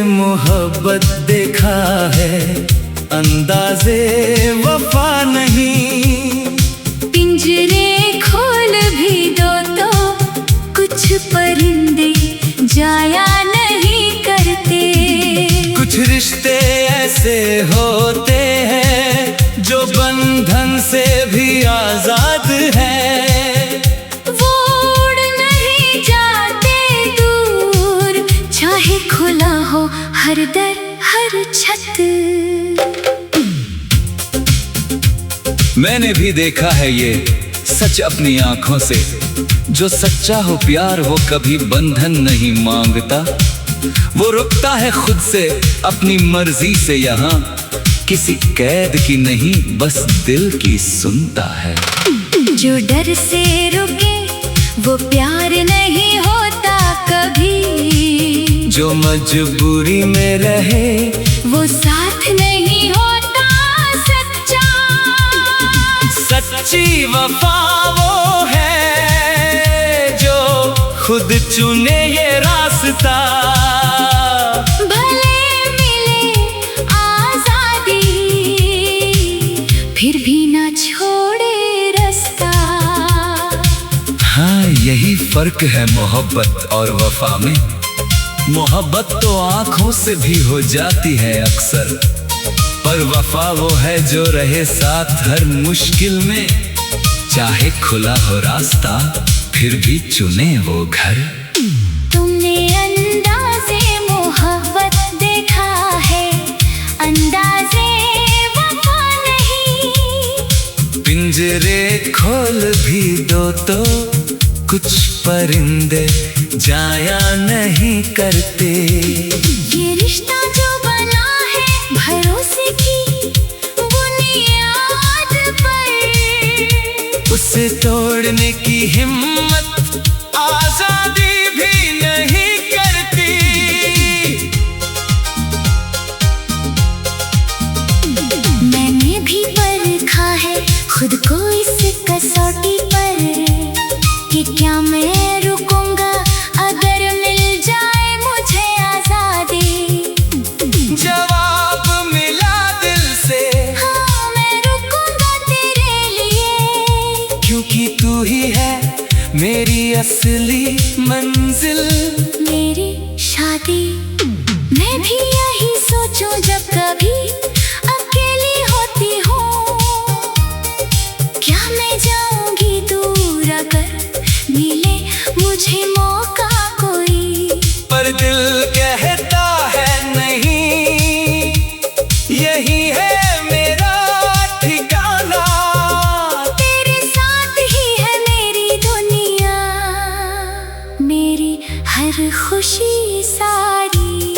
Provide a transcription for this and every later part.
मोहब्बत देखा है, अंदाज़े वफा नहीं। पिंजरे खोल भी दो तो कुछ परिंदे जाया नहीं करते। कुछ रिश्ते ऐसे होते हैं जो बंधन से भी आजाद है। वो उड़ नहीं जाते दूर, चाहे खुला हो हर दर हर छत। मैंने भी देखा है ये सच अपनी आंखों से, जो सच्चा हो प्यार वो कभी बंधन नहीं मांगता। वो रुकता है खुद से अपनी मर्जी से, यहाँ किसी कैद की नहीं बस दिल की सुनता है। जो डर से रुके वो प्यार नहीं होता कभी। जो मजबूरी में रहे वो साथ नहीं होता सच्चा। सच्ची वफा वो है जो खुद चुने ये रास्ता। भले मिले आजादी फिर भी ना छोड़े रास्ता। हाँ, यही फर्क है मोहब्बत और वफा में। मोहब्बत तो आंखों से भी हो जाती है अक्सर, पर वफा वो है जो रहे साथ हर मुश्किल में। चाहे खुला हो रास्ता फिर भी चुने वो घर। तुमने अंदाज़े मोहब्बत देखा है, अंदाज़े वफा नहीं। पिंजरे खोल भी दो तो कुछ परिंदे जाया नहीं करते। ये रिश्ता जो बना है भरोसे की बुनियाद पर, उसे तोड़ने की हिम्मत आजादी भी नहीं करती। मैंने भी परखा है खुद को इस कसौटी पर, कि क्या मैं रुकूंगा अगर मिल जाए मुझे आजादी। जवाब मिला दिल से, हाँ मैं रुकूंगा तेरे लिए, क्योंकि तू ही है मेरी असली मंजिल। मेरी शादी। मैं भी यही सोचूं जब कभी अकेली होती हूँ, क्या मैं जाऊंगी दूर अगर मिले मुझे मौका कोई। पर दिल कहता है नहीं, यही है मेरा ठिकाना। तेरे साथ ही है मेरी दुनिया, मेरी हर खुशी सारी।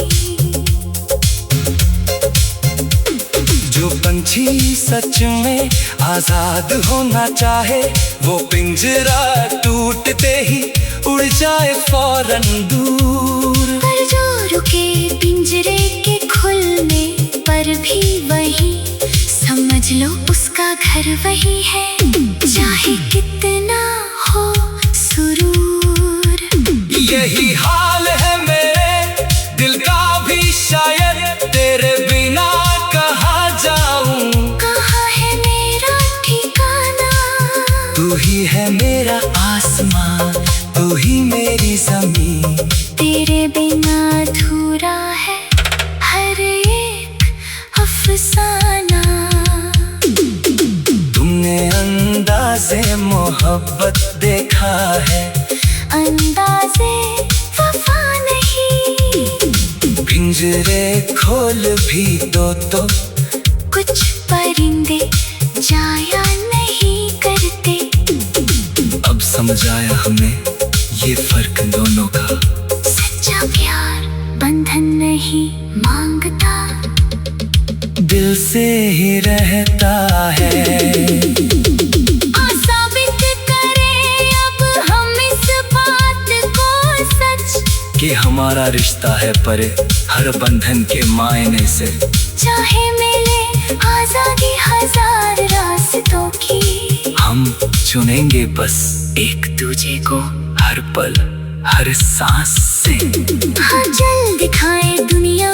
जो पंछी सच में आजाद होना चाहे, वो पिंजरा टूटते ही उड़ जाए फौरन दूर। पर जो रुके पिंजरे के खुलने पर भी वही, समझ लो उसका घर वही है, चाहे कितना हो सुरूर। यही हाल है मेरे दिल का भी शायद, तेरे बिना कहाँ जाऊं। कहाँ है मेरा ठिकाना। तू ही है मेरा आसमां, तू ही मेरी ज़मीं। तेरे बिना अधूरा है हर एक अफसाना। तुमने अंदाज़े मोहब्बत देखा है, अंदाज़े वफा नहीं। पिंजरे खोल भी दो तो कुछ परिंदे जाया नहीं करते। अब समझ आया हमें ये फर्क दोनों का। सच्चा प्यार बंधन नहीं मांगता, दिल से ही रहता है। साबित करें अब हम इस बात को सच, कि हमारा रिश्ता है परे हर बंधन के मायने से। चाहे मिले आजादी हजार रास्तों की, हम चुनेंगे बस एक दूजे को हर पल हर सांस से। हाँ चल दिखाए दुनिया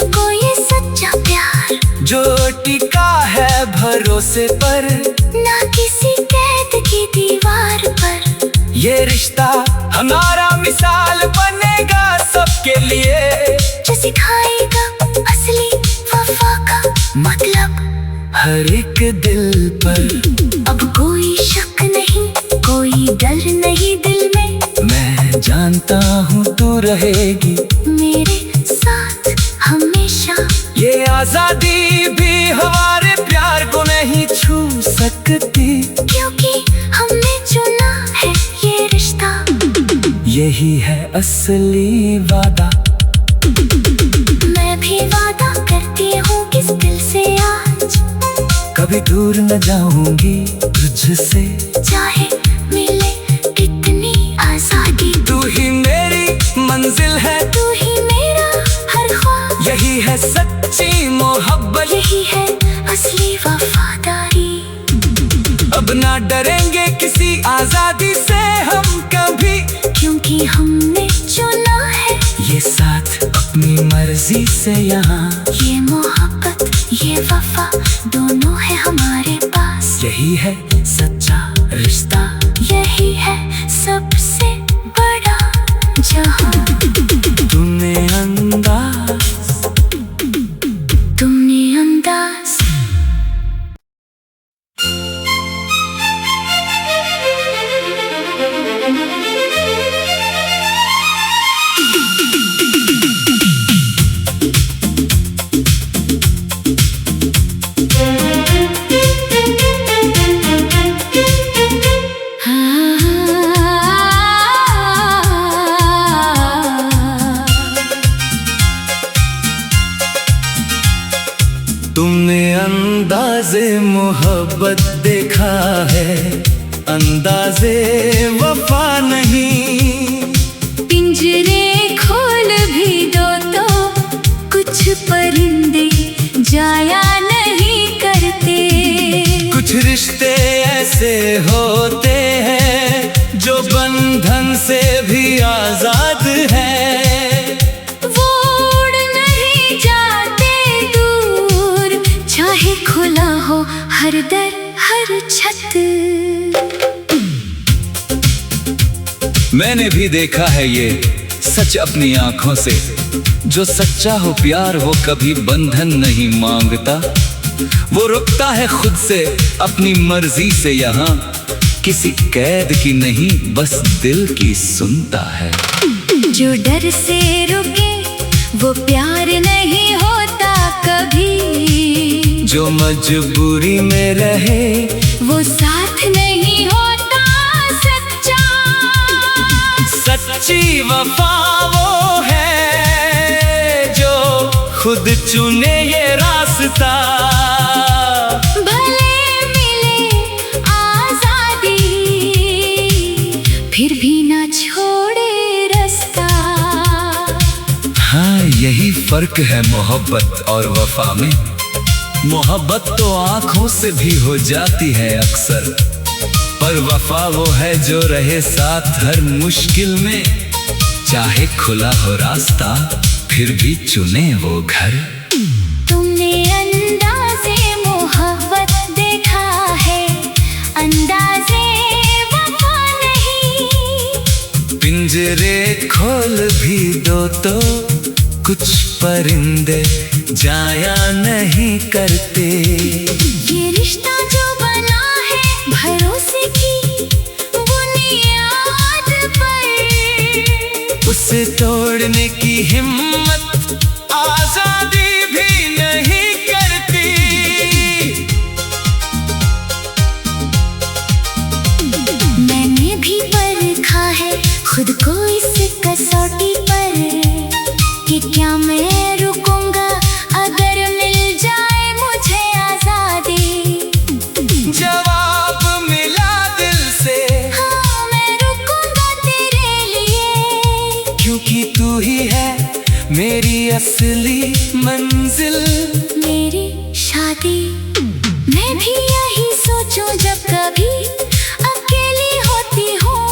जो टिका है भरोसे पर, ना किसी कैद की दीवार पर। ये रिश्ता हमारा मिसाल बनेगा सबके लिए, जो सिखाएगा असली वफा का मतलब हर एक दिल पर। अब कोई शक नहीं, कोई डर नहीं दिल में। मैं जानता हूँ तू रहेगी मेरे साथ हमेशा। ये आजादी भी हमारे प्यार को नहीं छू सकती, क्योंकि हमने चुना है ये रिश्ता। यही है असली वादा। मैं भी वादा करती हूँ किस दिल से आज, कभी दूर न जाऊंगी तुझसे, चाहे मिले कितनी आजादी। तू ही मेरी मंजिल है, तू ही मेरा हर ख्वाब। यही है सच्ची मोहब्बत, यही है असली वफादारी। अब ना डरेंगे किसी आजादी से हम कभी, क्योंकि हमने चुना है ये साथ अपनी मर्जी से यहाँ। ये मोहब्बत ये वफा दोनों है हमारे पास। यही है सच्चा रिश्ता, यही है सबसे बड़ा जहां। तुमने अंदाज, तुमने अंदाज। तुमने अंदाज़े मोहब्बत देखा है, अंदाज़े वफा नहीं। पिंजरे खोल भी दो तो कुछ परिंदे जाया नहीं करते। कुछ रिश्ते ऐसे होते हैं जो बंधन से भी आजाद है। वो उड़ नहीं जाते दूर, चाहे खुला हो हर दर हर छत। मैंने भी देखा है ये सच अपनी आंखों से, जो सच्चा हो प्यार वो कभी बंधन नहीं मांगता। वो रुकता है खुद से अपनी मर्जी से यहाँ, किसी कैद की नहीं बस दिल की सुनता है। जो डर से रुके वो प्यार नहीं होता कभी, जो मजबूरी में रहे वो साथ नहीं होता सच्चा। सच्ची वफा वो है जो खुद चुने ये रास्ता। भले मिले आजादी फिर भी ना छोड़े रास्ता। हाँ यही फर्क है मोहब्बत और वफा में। मोहब्बत तो आंखों से भी हो जाती है अक्सर, पर वफा वो है जो रहे साथ हर मुश्किल में। चाहे खुला हो रास्ता फिर भी चुने वो घर। तुमने अंदाज़े मोहब्बत देखा है, अंदाज़े वफा नहीं। पिंजरे खोल भी दो तो कुछ परिंदे जाया नहीं करते। ये रिश्ता जो बना है भरोसे की बुनियाद पर, उसे तोड़ने की हिम्मत आजादी भी नहीं करती। मैंने भी परखा है खुद को इस कसौटी पर, कि क्या मैं रुकूंगा अगर मिल जाए मुझे आजादी। जवाब मिला दिल से, हाँ मैं रुकूंगा तेरे लिए, क्योंकि तू ही है मेरी असली मंजिल। मेरी शादी। मैं भी यही सोचूं जब कभी अकेली होती हूँ,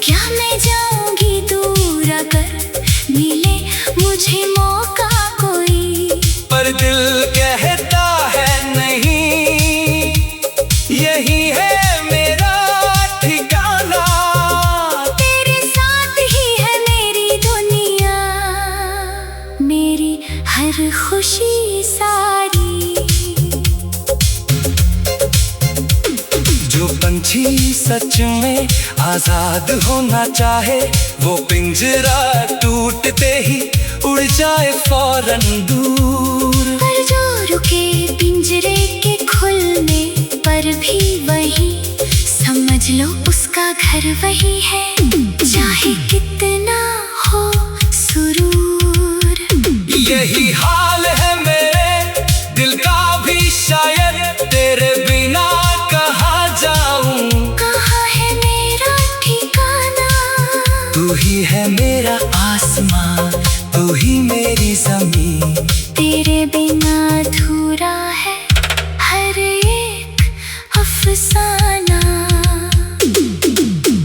क्या मैं जाऊंगी दूर अगर मिले मुझे मौका कोई। पर दिल मेरी हर खुशी सारी। जो पंछी सच में आजाद होना चाहे, वो पिंजरा टूटते ही उड़ जाए फौरन दूर। पर जो रुके पिंजरे के खुलने पर भी वही, समझ लो उसका घर वही है, चाहे कितना हो सुरूर। यही हाल है मेरे दिल का भी शायद, तेरे बिना कहाँ जाऊं। कहाँ है मेरा ठिकाना, तू ही है मेरा आसमां, तू ही मेरी ज़मीं। तेरे बिना अधूरा है हर एक अफसाना।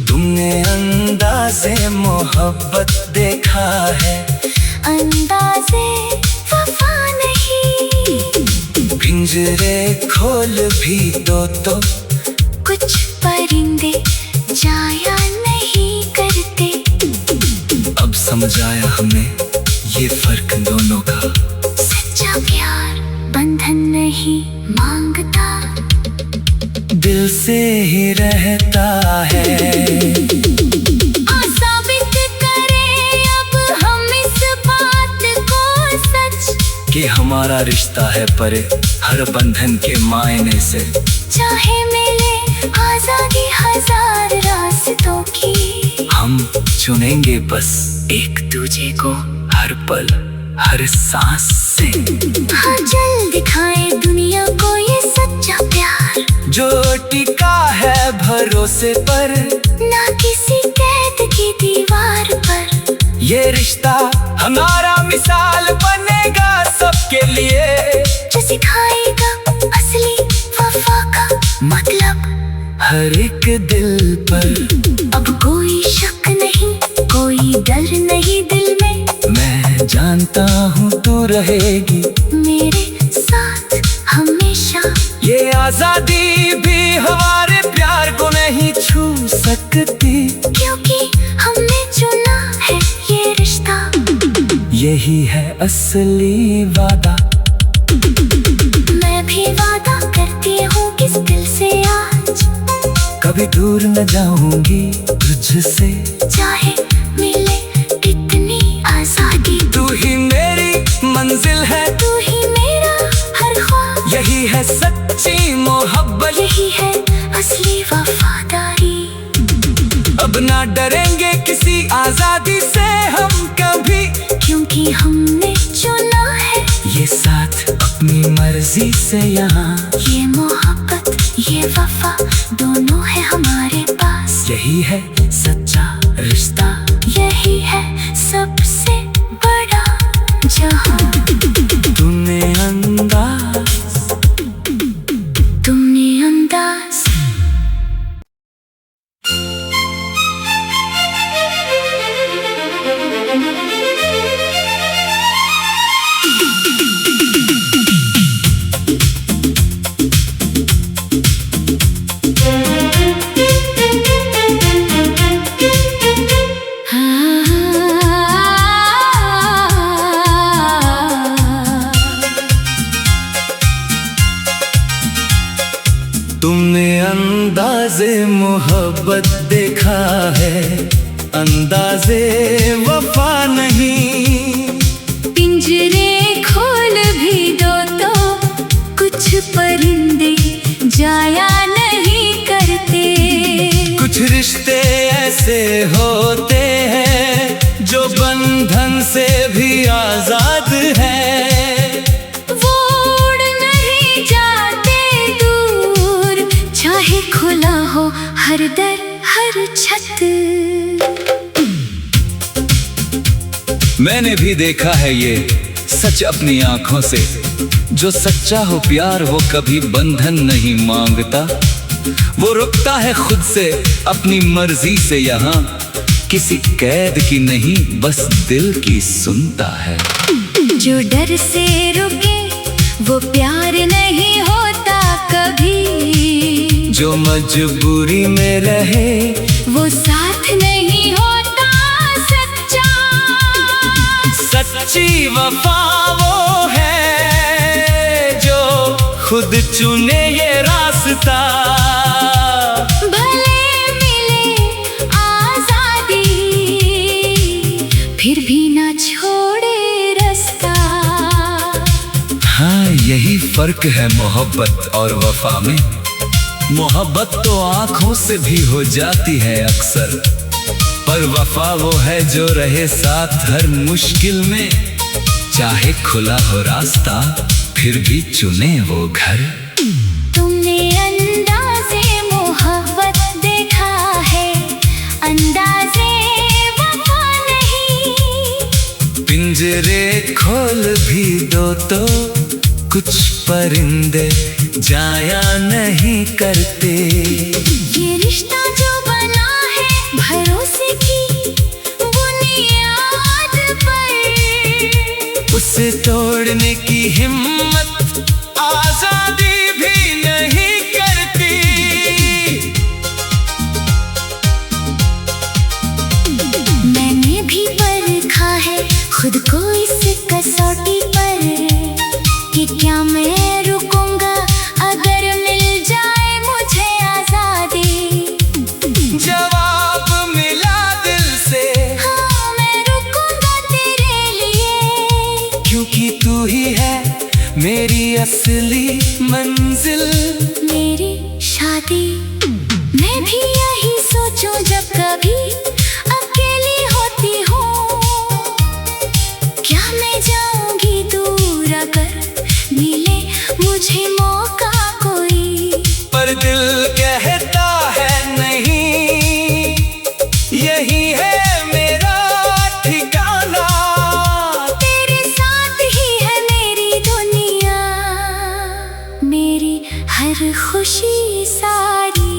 तुमने अंदाज़े मोहब्बत देखा है, अंदाज़े वफा नहीं। पिंजरे खोल भी दो तो कुछ परिंदे जाया नहीं करते। अब समझ आया हमें ये फर्क दोनों का। सच्चा प्यार बंधन नहीं मांगता, दिल से ही रहता है। साबित करें अब हम इस बात को सच, कि हमारा रिश्ता है परे हर बंधन के मायने से। चाहे मिले आजादी हजार रास्तों की, हम चुनेंगे बस एक दूजे को हर पल हर सांस से। हाँ चल दिखाए दुनिया को ये सच्चा प्यार, जो टिका है भरोसे पर, ना किसी कैद की दीवार पर। ये रिश्ता हमारा मिसाल बनेगा सबके लिए, जो सिखाएगा असली वफा का मतलब हर एक दिल पर। अब कोई शक नहीं, कोई डर नहीं दिल में, मैं जानता हूँ तू रहेगी मेरे साथ हमेशा। ये आजादी भी हमारे प्यार को नहीं छू सकती, क्योंकि हमने चुना है ये रिश्ता। यही है असली वादा। मैं भी वादा करती हूँ किस दिल से आज, कभी दूर न जाऊंगी तुझसे, चाहे मिले कितनी आजादी। तू ही मेरी मंजिल है, तू ही मेरा हर ख्वाब, यही है सच्ची मोहब्बत। यही है असली वफादारी। अब ना डरेंगे किसी आजादी से हम कभी, क्योंकि हमने चुना है ये साथ अपनी मर्जी से यहाँ। ये मोहब्बत ये वफा दोनों है हमारे पास, यही है सच्चा रिश्ता, यही है सबसे बड़ा जहां। तुमने अंदाज तुमने अंदाज़े मोहब्बत देखा है, अंदाज़े वफा नहीं। पिंजरे खोल भी दो तो कुछ परिंदे जाया नहीं करते। कुछ रिश्ते ऐसे होते हैं जो बंधन से भी आजाद हैं। वो उड़ नहीं जाते दूर, चाहे खुला हो हर दर हर छत। मैंने भी देखा है ये सच अपनी आंखों से, जो सच्चा हो प्यार वो कभी बंधन नहीं मांगता। वो रुकता है खुद से अपनी मर्जी से यहाँ, किसी कैद की नहीं बस दिल की सुनता है। जो डर से रुके वो प्यार नहीं होता कभी, जो मजबूरी में रहे वो साथ नहीं होता सच्चा। सच्ची वफा वो है जो खुद चुने ये रास्ता। भले मिले आजादी फिर भी ना छोड़े रास्ता। हाँ, यही फर्क है मोहब्बत और वफा में। मोहब्बत तो आंखों से भी हो जाती है अक्सर, पर वफा वो है जो रहे साथ हर मुश्किल में। चाहे खुला हो रास्ता फिर भी चुने वो घर। तुमने अंदाज़े मोहब्बत देखा है, अंदाज़े वफा नहीं। पिंजरे खोल भी दो तो कुछ परिंदे जाया नहीं करते। ये रिश्ता जो बना है भरोसे की बुनियाद पर, उसे तोड़ने की हिम्मत आजादी भी नहीं करती। मैंने भी परखा है खुद को इस कसौटी पर कि क्या मैं रुकूंगा अगर मिल जाए मुझे आजादी। जवाब मिला दिल से, हाँ मैं रुकूंगा तेरे लिए, क्योंकि तू ही है मेरी असली मंजिल। मेरी शादी। मैं भी यही सोचूं जब कभी अकेली होती हूँ, क्या मैं जाऊंगी दूर अगर मिले मुझे मौका कोई। पर दिल कहता है नहीं, यही है मेरा ठिकाना। तेरे साथ ही है मेरी दुनिया, मेरी हर खुशी सारी।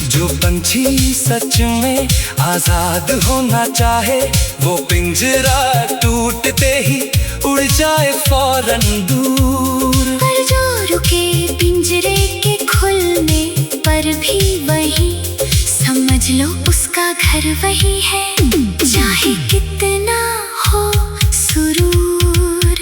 जो पंछी सच में आजाद होना चाहे, वो पिंजरा टूटते ही उड़ जाए फौरन दूर। पर जो रुके पिंजरे के खुलने पर भी वही, समझ लो उसका घर वही है, चाहे कितना हो सुरूर।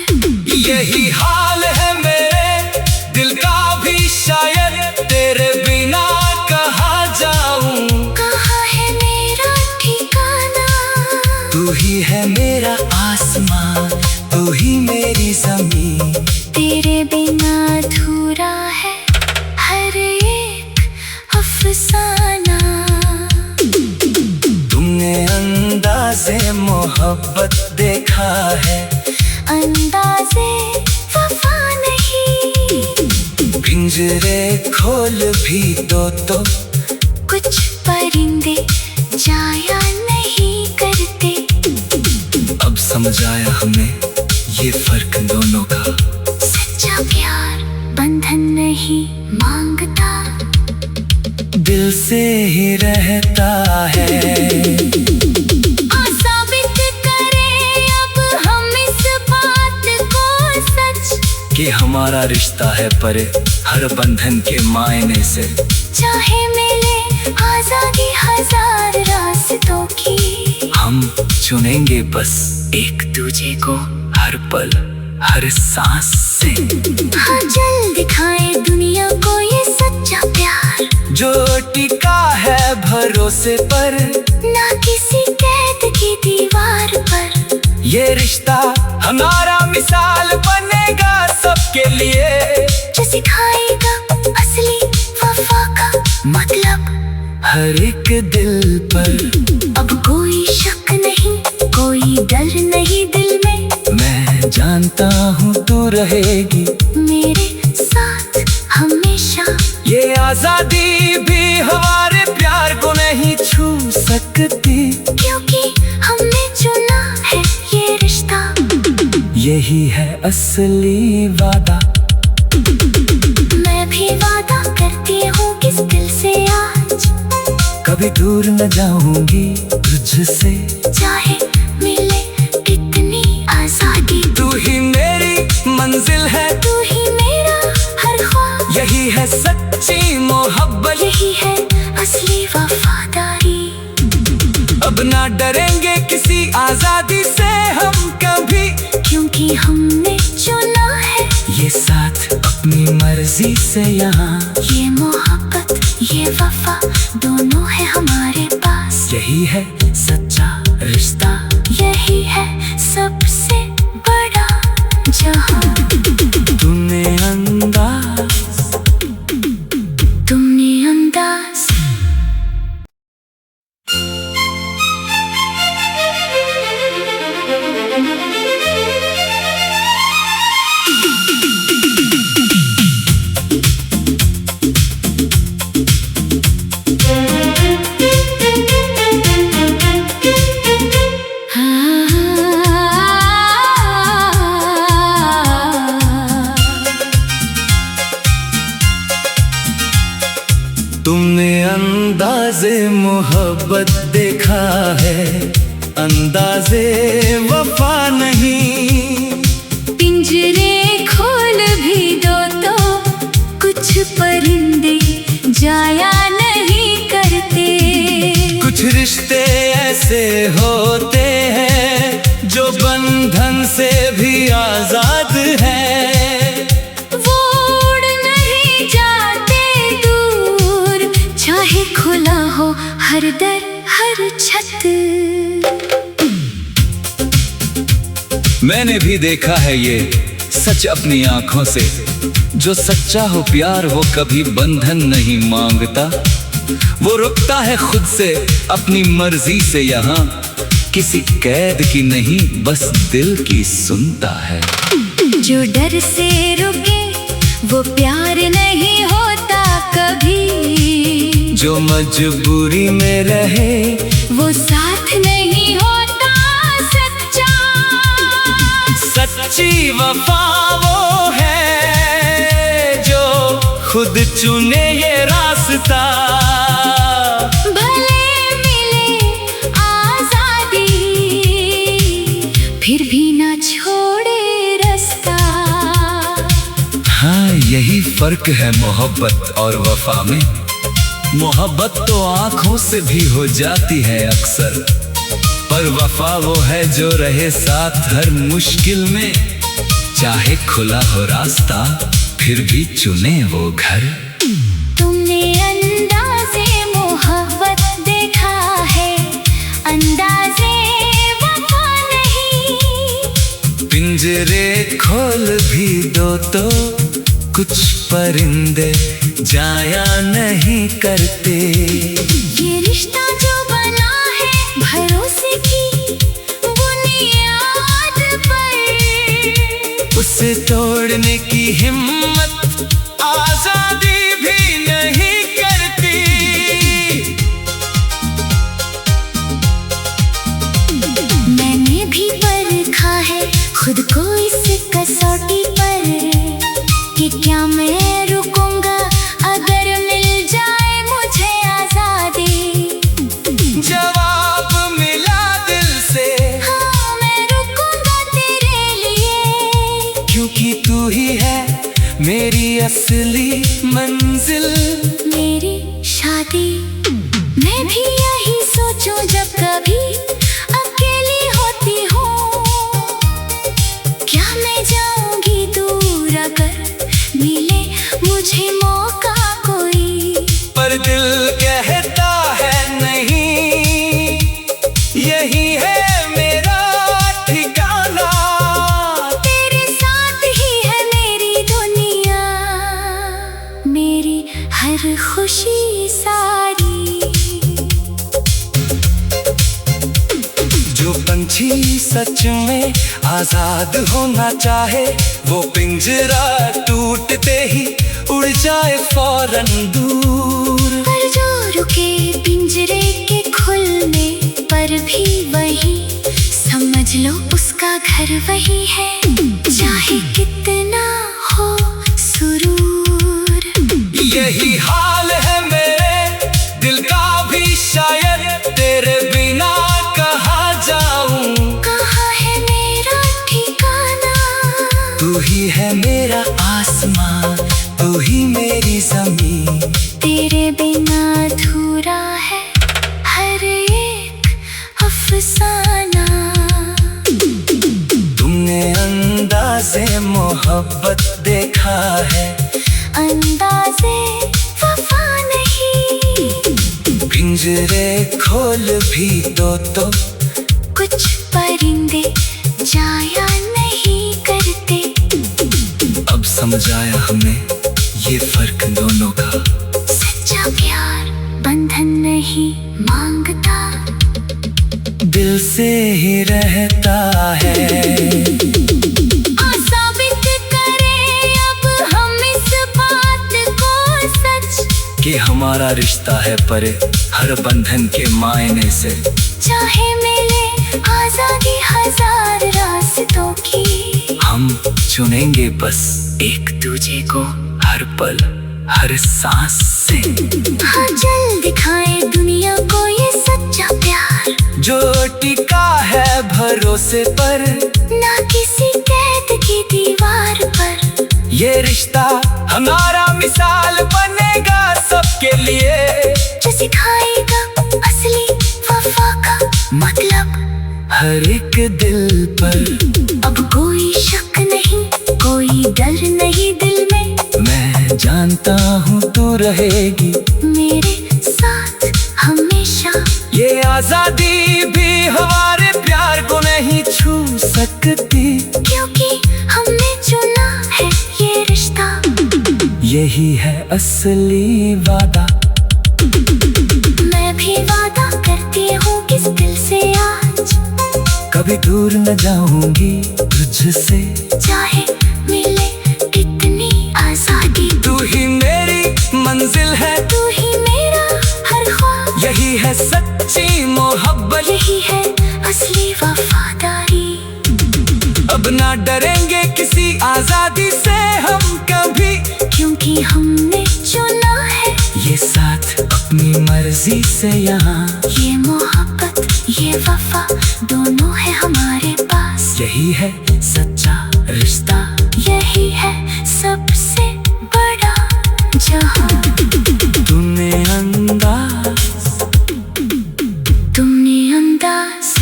यही हाल है मेरे दिल का भी शायद, तेरे बिना कहाँ जाऊं। कहाँ है मेरा ठिकाना, तू ही है मेरा आसमां, तू ही मेरी ज़मीं। तेरे बिना अधूरा है हर एक अफसाना। तुमने अंदाज़े मोहब्बत देखा है, अंदाज़े वफा नहीं। पिंजरे खोल भी दो तो कुछ परिंदे जाया नहीं करते। अब समझ आया हमें ये फर्क दोनों का। सच्चा प्यार बंधन नहीं मांगता, दिल से ही रहता है। साबित करें अब हम इस बात को सच, कि हमारा रिश्ता है परे हर बंधन के मायने से। चाहे मिले आजादी हजार रास्तों की, हम चुनेंगे बस एक दूजे को हर पल हर सांस से। हाँ चल दिखाए दुनिया को ये सच्चा प्यार, जो टिका है भरोसे पर, ना किसी कैद की दीवार पर। ये रिश्ता हमारा मिसाल बनेगा सबके लिए, जो सिखाएगा असली वफा का मतलब हर एक दिल पर। अब कोई शक नहीं, कोई डर नहीं दिल में, मैं जानता हूँ तू रहेगी मेरे साथ हमेशा। ये आजादी भी हमारे प्यार को नहीं छू सकती, क्योंकि हमने चुना है ये रिश्ता, यही है असली वादा। मैं भी वादा करती हूँ किस दिल से आज, कभी दूर न जाऊंगी तुझसे, चाहे मिले कितनी आजादी। तू ही मेरी मंजिल है, तू ही मेरा हर ख्वाब, यही है सच्ची मोहब्बत। यही है असली वफादारी। अब ना ना डरेंगे किसी आजादी से हम कभी, क्योंकि हमने चुना है ये साथ अपनी मर्जी से यहाँ। ये मोहब्बत ये वफा दोनों है हमारे पास। यही है सच्चा रिश्ता, यही है सबसे बड़ा जहां। तुमने अंदाज तुमने अंदाज़े मोहब्बत देखा है, अंदाज़े वफा नहीं। पिंजरे खोल भी दो तो कुछ परिंदे जाया नहीं करते। कुछ रिश्ते ऐसे होते हैं जो बंधन से भी आजाद है। खुला हो हर दर हर छत। मैंने भी देखा है ये सच अपनी आंखों से, जो सच्चा हो प्यार वो कभी बंधन नहीं मांगता। वो रुकता है खुद से अपनी मर्जी से यहाँ, किसी कैद की नहीं बस दिल की सुनता है। जो डर से रुके वो प्यार नहीं होता कभी, जो मजबूरी में रहे वो साथ नहीं होता सच्चा। सच्ची वफा वो है जो खुद चुने ये रास्ता। भले मिले आजादी फिर भी ना छोड़े रास्ता। हाँ, यही फर्क है मोहब्बत और वफा में। मोहब्बत तो आंखों से भी हो जाती है अक्सर, पर वफा वो है जो रहे साथ हर मुश्किल में। चाहे खुला हो रास्ता फिर भी चुने वो घर। तुमने अंदाज़े मोहब्बत देखा है, अंदाज़े वफा नहीं। पिंजरे खोल भी दो तो कुछ परिंदे जाया नहीं करते। ये रिश्ता जो बना है भरोसे की बुनियाद पर, उसे तोड़ने की हिम्मत आजादी भी नहीं करती। मैंने भी परखा है खुद को इस कसौटी पर, कि क्या मैं रुकूंगा अगर मिल जाए मुझे आजादी। जवाब मिला दिल से, हाँ मैं रुकूंगा तेरे लिए, क्योंकि तू ही है मेरी असली मंजिल। मेरी शादी मैं भी यही सोचूं जब कभी अकेली होती हूँ। क्या मैं जाऊंगी दूर अगर मिले मुझे मौका कोई, पर दिल कहता है नहीं, यही है मेरा ठिकाना। तेरे साथ ही है मेरी दुनिया, मेरी हर खुशी सारी। जो पंछी सच में आजाद होना चाहे, वो पिंजरा टूटते ही उड़ जाए फौरन दूर। पर जो रुके पिंजरे के खुलने पर भी वही, समझ लो उसका घर वही है। चाहे कितना हो सुरूर, यही हाल है मेरे दिल का भी शायद, तेरे बिना कहाँ जाऊं। कहाँ है मेरा ठिकाना, तू ही है मेरा आसमां, तू ही मेरी ज़मीं। तेरे बिना अधूरा है हर एक मोहब्बत देखा है, अंदाज़े वफा नहीं। पिंजरे खोल भी दो तो कुछ परिंदे जाया नहीं करते। अब समझ आया हमें ये फर्क दोनों का। सच्चा प्यार बंधन नहीं मांगता, दिल से ही रहता है। साबित करें अब हम इस बात को सच, कि हमारा रिश्ता है परे हर बंधन के मायने से। चाहे मिले आजादी हजार रास्तों की, हम चुनेंगे बस एक दूजे को हर पल हर सांस से। हाँ चल दिखाए दुनिया को ये सच्चा प्यार, जो टिका है भरोसे पर, ना किसी कैद की दीवार पर। ये रिश्ता हमारा मिसाल बनेगा सबके लिए, जो सिखाएगा असली वफा का मतलब हर एक दिल पर। अब कोई शक नहीं, कोई डर नहीं दिल में। मैं जानता हूँ तू रहेगी मेरे साथ हमेशा। ये आजादी भी हमारे प्यार को नहीं छू सकती, क्योंकि हमने चुना है ये रिश्ता। यही है असली वादा। मैं भी वादा करती हूँ किस दिल से आज, कभी दूर न जाऊंगी तुझसे। चाहे मिले कितनी आजादी, तू ही मेरी मंजिल है, तू ही मेरा हर ख्वाब। यही है सच्ची मोहब्बत, यही है असली वफादारी। अब ना डरेंगे किसी आजादी से हम कभी, क्योंकि हमने चुना है ये साथ अपनी मर्जी से यहाँ। ये मोहब्बत ये वफा दोनों है हमारे पास। यही है सच्चा रिश्ता, यही है सबसे बड़ा जहां। तुमने अंदाज तुमने अंदाज।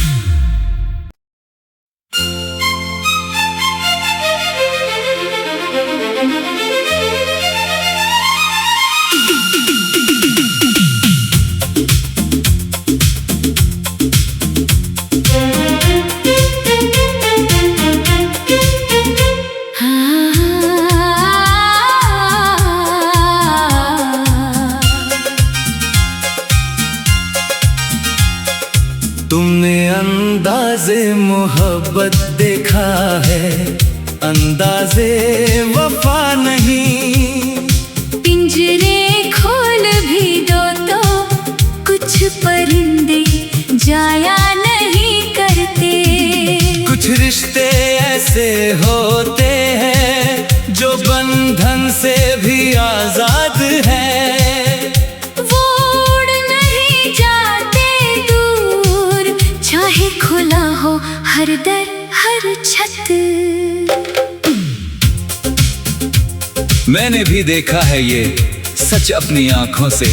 तुमने अंदाज़े मोहब्बत देखा है, अंदाज़े वफा नहीं। पिंजरे खोल भी दो तो कुछ परिंदे जाया नहीं करते। कुछ रिश्ते ऐसे होते हैं जो बंधन से भी आजाद है। वो उड़ नहीं जाते दूर, चाहे खुला हो हर दर हर छत। मैंने भी देखा है ये सच अपनी आंखों से।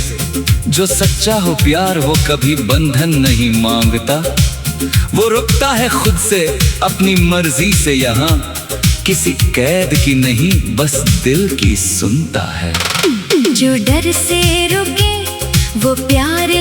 जो सच्चा हो प्यार वो कभी बंधन नहीं मांगता, वो रुकता है खुद से अपनी मर्जी से यहाँ। किसी कैद की नहीं बस दिल की सुनता है। जो डर से रुके वो प्यार